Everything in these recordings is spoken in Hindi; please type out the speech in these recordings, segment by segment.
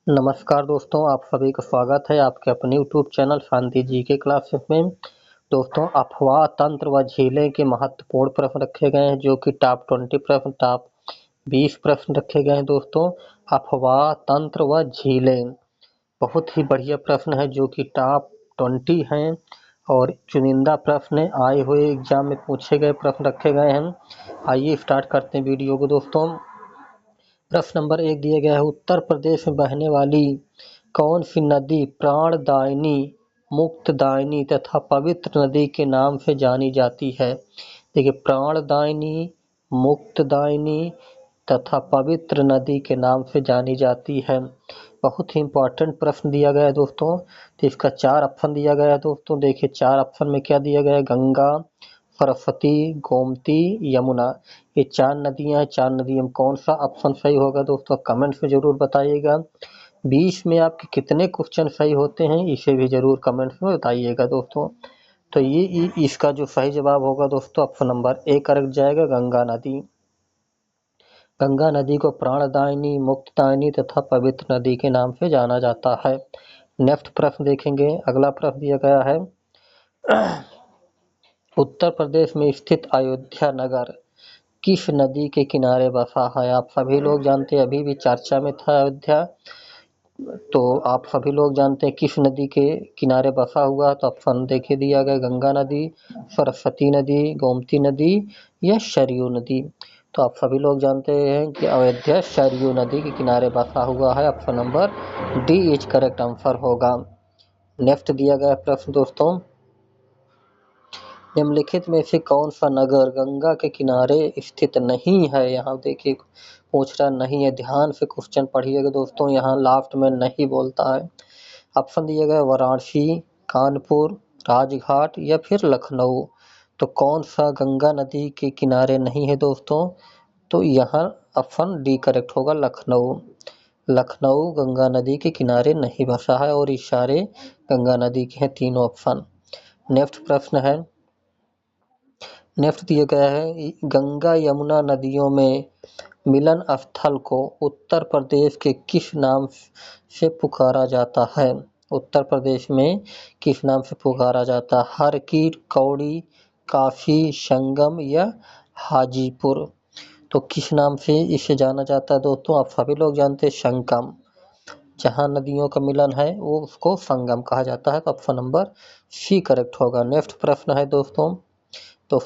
नमस्कार दोस्तों, आप सभी का स्वागत है आपके अपने यूट्यूब चैनल शांति जी के क्लासेस में। दोस्तों, अफवाह तंत्र व झीलें के महत्वपूर्ण प्रश्न रखे गए हैं, जो कि टॉप 20 प्रश्न, टॉप 20 प्रश्न रखे गए हैं। दोस्तों, अफवाह तंत्र व झीलें बहुत ही बढ़िया प्रश्न है, जो कि टॉप 20 हैं और चुनिंदा प्रश्न आए हुए एग्जाम में पूछे गए प्रश्न रखे गए हैं। आइए स्टार्ट करते हैं वीडियो को। दोस्तों, प्रश्न नंबर 1 दिया गया है, उत्तर प्रदेश में बहने वाली कौन सी नदी प्राणदायिनी, मुक्तदायिनी तथा पवित्र नदी के नाम से जानी जाती है। देखिए, प्राणदायिनी, मुक्तदायिनी तथा पवित्र नदी के नाम से जानी जाती है। बहुत ही इंपॉर्टेंट प्रश्न दिया गया है दोस्तों। तो इसका 4 ऑप्शन दिया गया है दोस्तों। देखिए, 4 ऑप्शन में क्या दिया गया है, गंगा, सरस्वती, गोमती, यमुना। ये 4 नदियां हैं। 4 नदियों में कौन सा ऑप्शन सही होगा दोस्तों, कमेंट्स में जरूर बताइएगा। 20 में आपके कितने क्वेश्चन सही होते हैं, इसे भी जरूर कमेंट्स में बताइएगा दोस्तों। तो ये इसका जो सही जवाब होगा दोस्तों, ऑप्शन नंबर ए करेक्ट जाएगा, गंगा नदी। गंगा नदी को प्राणदायिनी, मुक्तदायिनी तथा पवित्र नदी के नाम से जाना जाता है। नेक्स्ट प्रश्न देखेंगे। अगला प्रश्न दिया गया है, उत्तर प्रदेश में स्थित अयोध्या नगर किस नदी के किनारे बसा है। आप सभी लोग जानते हैं, अभी भी चर्चा में था अयोध्या। तो आप सभी लोग जानते हैं किस नदी के किनारे बसा हुआ। तो ऑप्शन देखिए दिया गया, गंगा नदी, सरस्वती नदी, गोमती नदी या सरयू नदी। तो आप सभी लोग जानते हैं कि अयोध्या सरयू नदी के किनारे बसा हुआ है। Option number D is correct answer होगा। नेक्स्ट दिया गया प्रश्न दोस्तों, निम्नलिखित में से कौन सा नगर गंगा के किनारे स्थित नहीं है। यहाँ देखिए पूछ रहा नहीं है, ध्यान से क्वेश्चन पढ़िएगा दोस्तों, यहाँ लास्ट में नहीं बोलता है। ऑप्शन दिया गया वाराणसी, कानपुर, राजघाट या फिर लखनऊ। तो कौन सा गंगा नदी के किनारे नहीं है दोस्तों, तो यहाँ ऑप्शन डी करेक्ट होगा, लखनऊ। लखनऊ गंगा नदी के किनारे नहीं बसा है और इशारे गंगा नदी के हैं तीनों ऑप्शन। नेक्स्ट प्रश्न है, नेक्स्ट दिया गया है, गंगा यमुना नदियों में मिलन स्थल को उत्तर प्रदेश के किस नाम से पुकारा जाता है। उत्तर प्रदेश में किस नाम से पुकारा जाता है, हर की कौड़ी, काशी, संगम या हाजीपुर। तो किस नाम से इसे जाना जाता है दोस्तों, आप सभी लोग जानते हैं संगम। जहाँ नदियों का मिलन है वो उसको संगम कहा जाता है। तो ऑप्शन नंबर सी करेक्ट होगा। नेक्स्ट प्रश्न है दोस्तों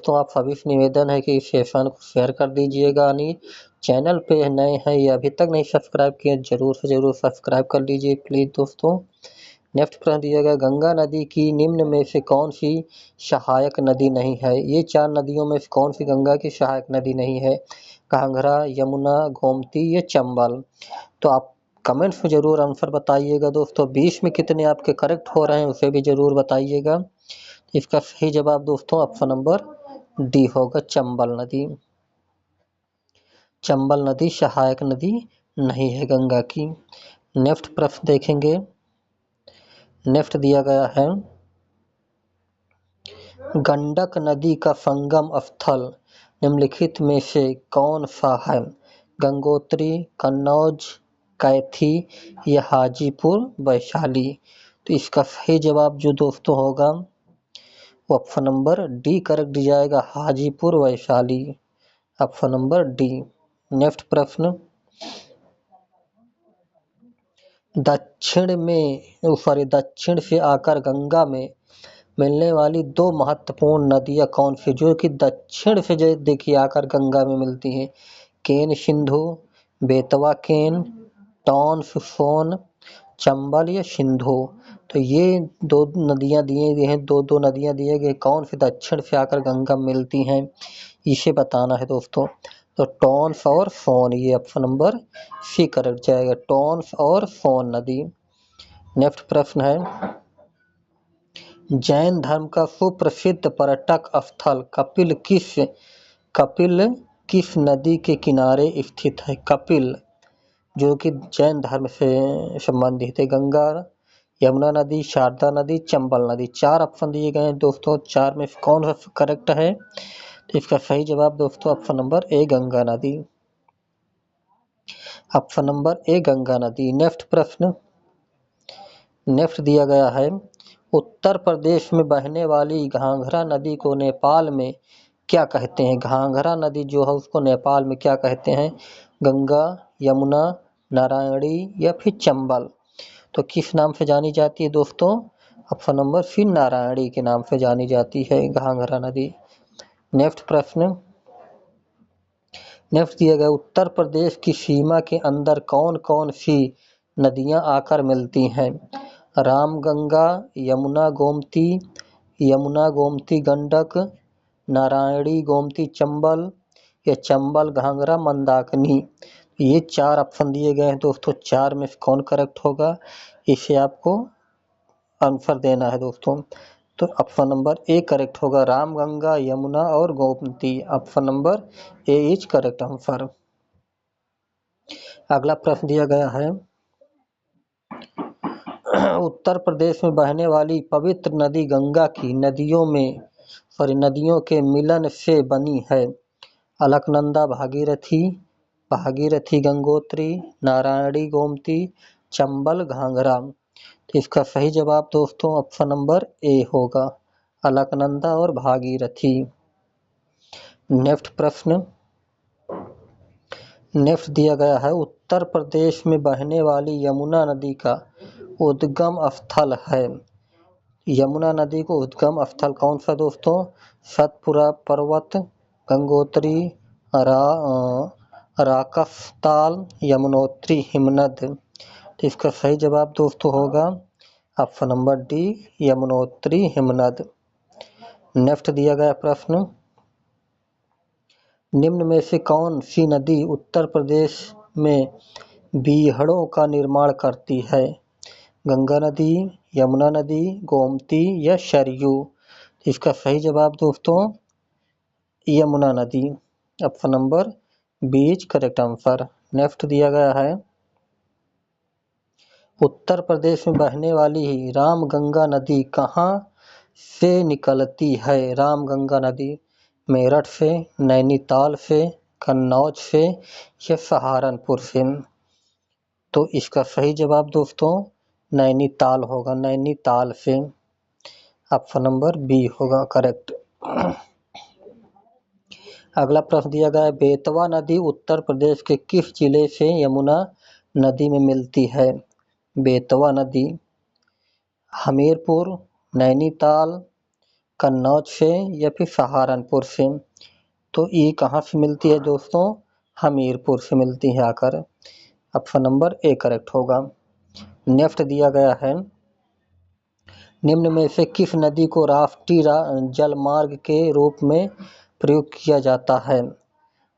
आप सभी से निवेदन है कि इस सेशन को शेयर कर दीजिएगा। यानी चैनल पे नए हैं या अभी तक नहीं सब्सक्राइब किए, जरूर से जरूर सब्सक्राइब कर लीजिए प्लीज़ दोस्तों। नेक्स्ट प्रश्न दिया गया, गंगा नदी की निम्न में से कौन सी सहायक नदी नहीं है। ये 4 नदियों में से कौन सी गंगा की सहायक नदी नहीं है, घाघरा, यमुना, गोमती या चंबल। तो आप कमेंट्स में जरूर आंसर बताइएगा दोस्तों। 20 में कितने आपके करेक्ट हो रहे हैं उसे भी जरूर बताइएगा। इसका सही जवाब दोस्तों ऑप्शन नंबर डी होगा, चंबल नदी। चंबल नदी सहायक नदी नहीं है गंगा की। नेक्स्ट प्रश्न देखेंगे। नेक्स्ट दिया गया है, गंडक नदी का संगम स्थल निम्नलिखित में से कौन सा है, गंगोत्री, कन्नौज, कैथी या हाजीपुर वैशाली। तो इसका सही जवाब जो दोस्तों होगा वो ऑप्शन नंबर डी करेक्ट जाएगा, Hajipur Vaishali, option number D. Next प्रश्न, दक्षिण से आकर गंगा में मिलने वाली 2 महत्वपूर्ण नदियां कौन सी, जो कि दक्षिण से देखिए आकर गंगा में मिलती हैं। केन सिंधु, बेतवा केन, टॉन्स सोन, चंबल या सिंधु। तो ये 2 नदियां दिए गए हैं, 2 नदियां दिए गए, कौन सी दक्षिण से आकर गंगा में मिलती हैं इसे बताना है दोस्तों। तो टॉन्स और सोन, ये ऑप्शन नंबर सी करेक्ट जाएगा, टॉन्स और सोन नदी। नेक्स्ट प्रश्न है, जैन धर्म का सुप्रसिद्ध पर्यटक स्थल कपिल किस नदी के किनारे स्थित है। कपिल जो कि जैन धर्म से संबंधित है, गंगा, यमुना नदी, शारदा नदी, चंबल नदी। 4 ऑप्शन दिए गए हैं दोस्तों, 4 में कौन सा करेक्ट है। तो इसका सही जवाब दोस्तों ऑप्शन नंबर ए, गंगा नदी। ऑप्शन नंबर ए गंगा नदी। नेक्स्ट प्रश्न, नेक्स्ट दिया गया है, उत्तर प्रदेश में बहने वाली घाघरा नदी को नेपाल में क्या कहते हैं? घाघरा नदी जो है उसको नेपाल में क्या कहते हैं? गंगा, यमुना, नारायणी या फिर चंबल। तो किस नाम से जानी जाती है दोस्तों? ऑप्शन नंबर सी नारायणी के नाम से जानी जाती है घाघरा नदी। नेक्स्ट प्रश्न, नेक्स्ट दिया गया, उत्तर प्रदेश की सीमा के अंदर कौन कौन सी नदियां आकर मिलती हैं? रामगंगा, यमुना गोमती, यमुना गोमती गंडक, नारायणी गोमती चंबल या चंबल घाघरा मंदाकिनी। ये 4 ऑप्शन दिए गए हैं दोस्तों, 4 में से कौन करेक्ट होगा इसे आपको आंसर देना है दोस्तों। तो ऑप्शन नंबर ए करेक्ट होगा, रामगंगा, यमुना और Gomti. Option number A is correct answer. अगला प्रश्न दिया गया है, उत्तर प्रदेश में बहने वाली पवित्र नदी गंगा की नदियों के मिलन से बनी है। अलकनंदा भागीरथी, भागीरथी गंगोत्री, नारायणी गोमती, चंबल घाघरा। तो इसका सही जवाब दोस्तों ऑप्शन नंबर ए होगा, अलकनंदा और भागीरथी। नेक्स्ट प्रश्न, नेक्स्ट दिया गया है, उत्तर प्रदेश में बहने वाली यमुना नदी का उद्गम स्थल है। यमुना नदी को उद्गम स्थल कौन सा दोस्तों? सतपुरा पर्वत, गंगोत्री, राकसताल, यमुनोत्री हिमनद। तो इसका सही जवाब दोस्तों होगा ऑप्शन नंबर डी, यमुनोत्री हिमनद। नेक्स्ट दिया गया प्रश्न, निम्न में से कौन सी नदी उत्तर प्रदेश में बीहड़ों का निर्माण करती है? गंगा नदी, यमुना नदी, गोमती या सरयू। इसका सही जवाब दोस्तों यमुना नदी। Option number B is correct answer. Next दिया गया है, उत्तर प्रदेश में बहने वाली रामगंगा नदी कहाँ से निकलती है? रामगंगा नदी मेरठ से, नैनीताल से, कन्नौज से या सहारनपुर से। तो इसका सही जवाब दोस्तों नैनीताल होगा, नैनीताल से। ऑप्शन नंबर बी होगा करेक्ट। अगला प्रश्न दिया गया है, बेतवा नदी उत्तर प्रदेश के किस जिले से यमुना नदी में मिलती है? बेतवा नदी हमीरपुर, नैनीताल, कन्नौज से या फिर सहारनपुर से। तो ये कहाँ से मिलती है दोस्तों? हमीरपुर से मिलती है आकर। ऑप्शन नंबर ए करेक्ट होगा। नेक्स्ट दिया गया है, निम्न में से किस नदी को राष्ट्रीय जलमार्ग के रूप में प्रयोग किया जाता है?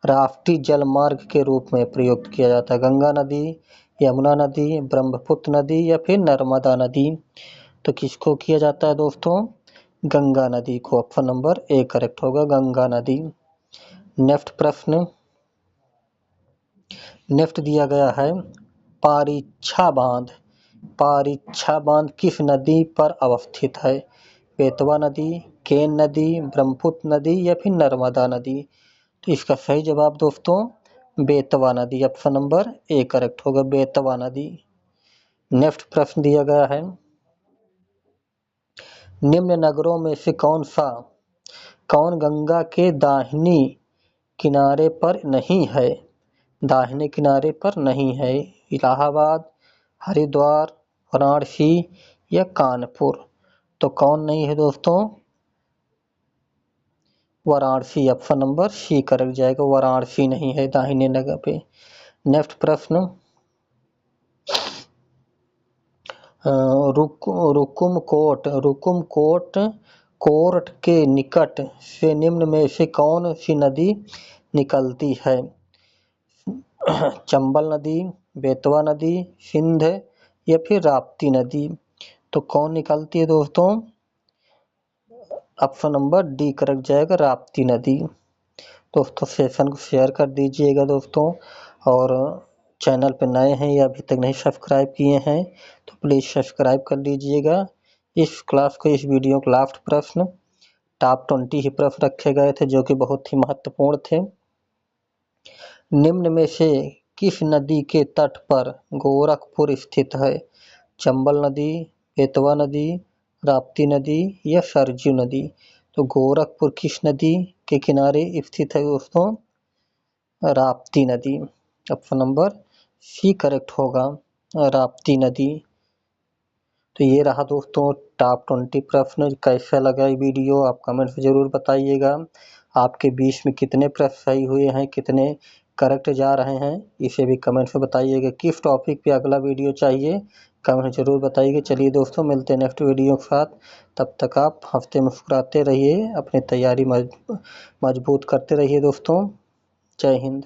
राष्ट्रीय जलमार्ग के रूप में प्रयोग किया जाता है। गंगा नदी, यमुना नदी, ब्रह्मपुत्र नदी या फिर नर्मदा नदी। तो किसको किया जाता है दोस्तों? गंगा नदी को। ऑप्शन नंबर ए करेक्ट होगा, गंगा नदी। नेक्स्ट प्रश्न, नेक्स्ट दिया गया है, पारीछा बांध, पारीछा बांध किस नदी पर अवस्थित है? बेतवा नदी, केन नदी, ब्रह्मपुत्र नदी या फिर नर्मदा नदी। तो इसका सही जवाब दोस्तों बेतवा नदी। ऑप्शन नंबर ए करेक्ट होगा, बेतवा नदी। नेक्स्ट प्रश्न दिया गया है, निम्न नगरों में से कौन गंगा के दाहिनी किनारे पर नहीं है? दाहिने किनारे पर नहीं है। इलाहाबाद, हरिद्वार, वाराणसी या कानपुर। तो कौन नहीं है दोस्तों? Varanasi. Option number C correct जाएगा, वाराणसी नहीं है दाहिने नगर पे। नेक्स्ट प्रश्न, रुकुमकोट के निकट से निम्न में से कौन सी नदी निकलती है? चंबल नदी, बेतवा नदी, सिंध या फिर राप्ती नदी। तो कौन निकलती है दोस्तों? ऑप्शन नंबर डी करेक्ट जाएगा, राप्ती नदी। दोस्तों सेशन को शेयर कर दीजिएगा दोस्तों, और चैनल पर नए हैं या अभी तक नहीं सब्सक्राइब किए हैं तो प्लीज़ सब्सक्राइब कर लीजिएगा। इस क्लास को, इस वीडियो का लास्ट प्रश्न, टॉप 20 ही प्रश्न रखे गए थे जो कि बहुत ही महत्वपूर्ण थे। निम्न में से किस नदी के तट पर गोरखपुर स्थित है? चंबल नदी, बेतवा नदी, राप्ती नदी या सरजू नदी? तो गोरखपुर किस नदी के किनारे स्थित है दोस्तों? राप्ती नदी। ऑप्शन नंबर सी करेक्ट होगा, राप्ती नदी। तो ये रहा दोस्तों टॉप 20 प्रश्न। कैसा लगा ये वीडियो आप कमेंट में ज़रूर बताइएगा। आपके 20 में कितने प्रश्न सही हुए हैं, कितने करेक्ट जा रहे हैं, इसे भी कमेंट में बताइएगा। किस टॉपिक पे अगला वीडियो चाहिए कमेंट में ज़रूर बताइएगा। चलिए दोस्तों मिलते हैं नेक्स्ट वीडियो के साथ। तब तक आप हफ्ते मुस्कुराते रहिए, अपनी तैयारी मजबूत करते रहिए दोस्तों। जय हिंद।